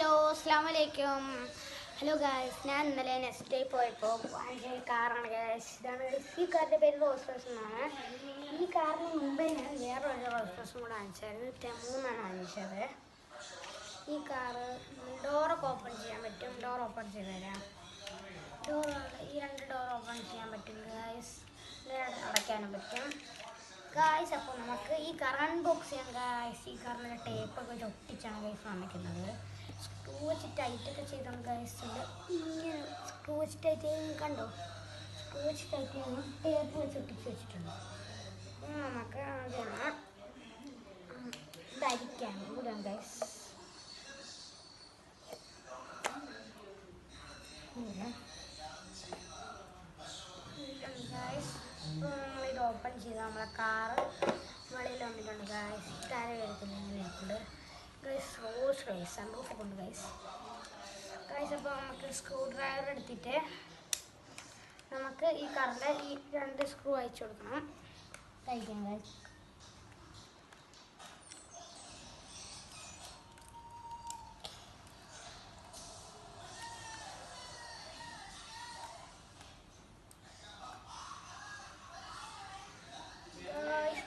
Hello അസ്സലാമലൈക്കും. Hello guys, ഞാൻ ഇന്നലെ നെക്സ്റ്റ് ഡേ പോയപ്പോൾ വാങ്ങിച്ച കാറാണ് ഗായ്സ്. ഇതാണ് ഈ കാറിൻ്റെ പേര് റോൾസ് റോയ്സ് എന്നാണ്. ഈ കാറിന് മുമ്പേ ഞാൻ വേറൊരു റോൾസ് റോയ്സും കൂടെ വാങ്ങിച്ചായിരുന്നു. ടെമൂന്നാണ് വാങ്ങിച്ചത്. ഈ കാറ് ഡോറൊക്കെ ഓപ്പൺ ചെയ്യാൻ പറ്റും. ഡോർ ഓപ്പൺ ചെയ്ത് തരാം. ഈ രണ്ട് ഡോർ ഓപ്പൺ ചെയ്യാൻ പറ്റും ഗായ്സ്. അടയ്ക്കാനും പറ്റും ഗായ്സ്. അപ്പോൾ നമുക്ക് ഈ കാർ അൺബോക്സ് ചെയ്യാം ഗായ്സ്. ഈ കാറിൻ്റെ ടേപ്പൊക്കെ വെച്ച് ഒട്ടിച്ചാണ് ഗായ്സ് വന്നിരിക്കുന്നത്. സ്ക്രൂ വെച്ച് ടൈറ്റൊക്കെ ചെയ്താണ് ഗായ്സ്. ഇങ്ങനെ സ്ക്രൂ വെച്ച് ടൈറ്റ് ചെയ്യുന്നത് കണ്ടോ? സ്ക്രൂ വെച്ച് ടൈറ്റ് ചെയ്യുന്നു. ടേപ്പ് വെച്ച് ഒട്ടിച്ച് വെച്ചിട്ടുണ്ട്. നമുക്ക് ആദ്യം ധരിക്കാൻ കൂടാം ഗായ്സ്. ഗായ്സ് നമ്മളിത് ഓപ്പൺ ചെയ്ത് നമ്മളെ കാറ് വെളിയിൽ വന്നിട്ടുണ്ട് ഗായ്സ്. താര വരുത്തില്ല ഇങ്ങനെയുണ്ട് ഗൈസ്. റോസ് റൈസ് സൺറൂഫ് കൊണ്ട് ഗൈസ്. അപ്പോൾ നമുക്ക് സ്ക്രൂ ഡ്രൈവർ എടുത്തിട്ട് നമുക്ക് ഈ കാറിൻ്റെ ഈ രണ്ട് സ്ക്രൂ അയച്ചു കൊടുക്കണം. കഴിക്കാം ഗൈസ്.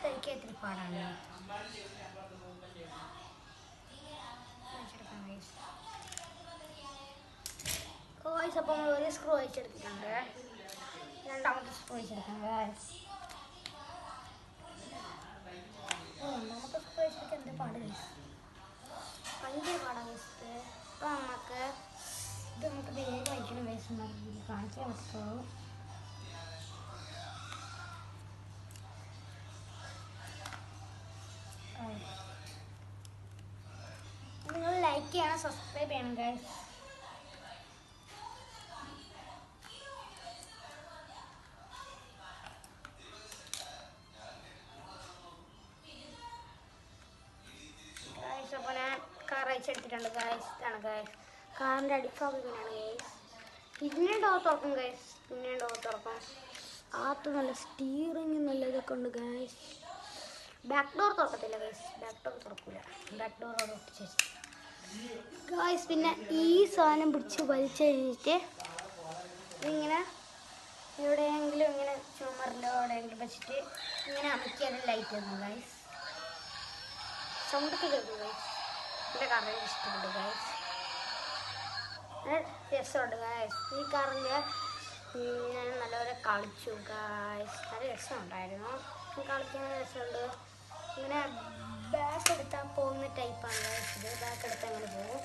കഴിക്കാൻ ഇത്തിരി പാടാണ്. ഗായ്സ് അപ്പോൾ നമ്മൾ ഒരു സ്ക്രൂ അയച്ചെടുത്തിട്ടുണ്ട്. രണ്ടാമത്തെ സ്ക്രൂ അയച്ചെടുക്കാം ഗായ്സ്. രണ്ടാമത്തെ സ്ക്രൂ അയച്ചെടുക്കാൻ എന്ത് പാട് ഗൈസ്, ഭയങ്കര പാടാണ് ഗൈസ്. അപ്പോൾ നമുക്ക് വേഗം അയക്കണം ഗൈസ്. കാണിക്കാൻ പറ്റുള്ളൂ. നിങ്ങൾ ലൈക്ക് ചെയ്യണം, സബ്സ്ക്രൈബ് ചെയ്യണം ഗൈസ്. അപ്പോൾ ഞാൻ കാർ അയച്ചെടുത്തിട്ടുണ്ട് ഗൈസ്. ഇതാണ് ഗൈസ് കാറിൻ്റെ അടിഭാഗം ഇങ്ങനെയാണ് ഗൈസ്. ഇതിനെ ഡോർ തുറക്കും ഗൈസ്. പിന്നെ ഡോർ തുറക്കും. ആത്ത് നല്ല സ്റ്റീറിങ് നല്ല ഇതൊക്കെ ഉണ്ട് ഗൈസ്. ബാക്ക് ഡോർ തുറക്കത്തില്ല ഗൈസ്. ബാക്ക് ഡോർ തുറക്കില്ല. ബാക്ക് ഡോർ അവിടെ ഒട്ടിച്ച് ഗൈസ്. പിന്നെ ഈ സാധനം പിടിച്ച് വലിച്ചു കഴിഞ്ഞിട്ട് ഇങ്ങനെ എവിടെയെങ്കിലും ഇങ്ങനെ ചുമറിലോ എവിടെയെങ്കിലും വെച്ചിട്ട് ഇങ്ങനെ അമക്കി അത് ലൈറ്റ് ചെയ്യുന്നു ഗൈസ്. സൗണ്ടൊക്കെ കേൾക്കും ഗൈസ്. എൻ്റെ കാറിന് ഇഷ്ടപ്പെട്ടു ഗൈസ്. രസമുണ്ട് ഗൈസ്. ഈ കാറിൻ്റെ ഞാൻ നല്ലപോലെ കളിച്ചു ഗൈസ്. നല്ല രസമുണ്ടായിരുന്നു. കളിക്കാൻ രസമുണ്ട്. ഇങ്ങനെ ബാക്ക് എടുത്താൽ പോകുന്ന ടൈപ്പാണ് ഗൈസ്. ഇത് ബാക്ക് എടുത്താൽ അങ്ങനെ പോകും.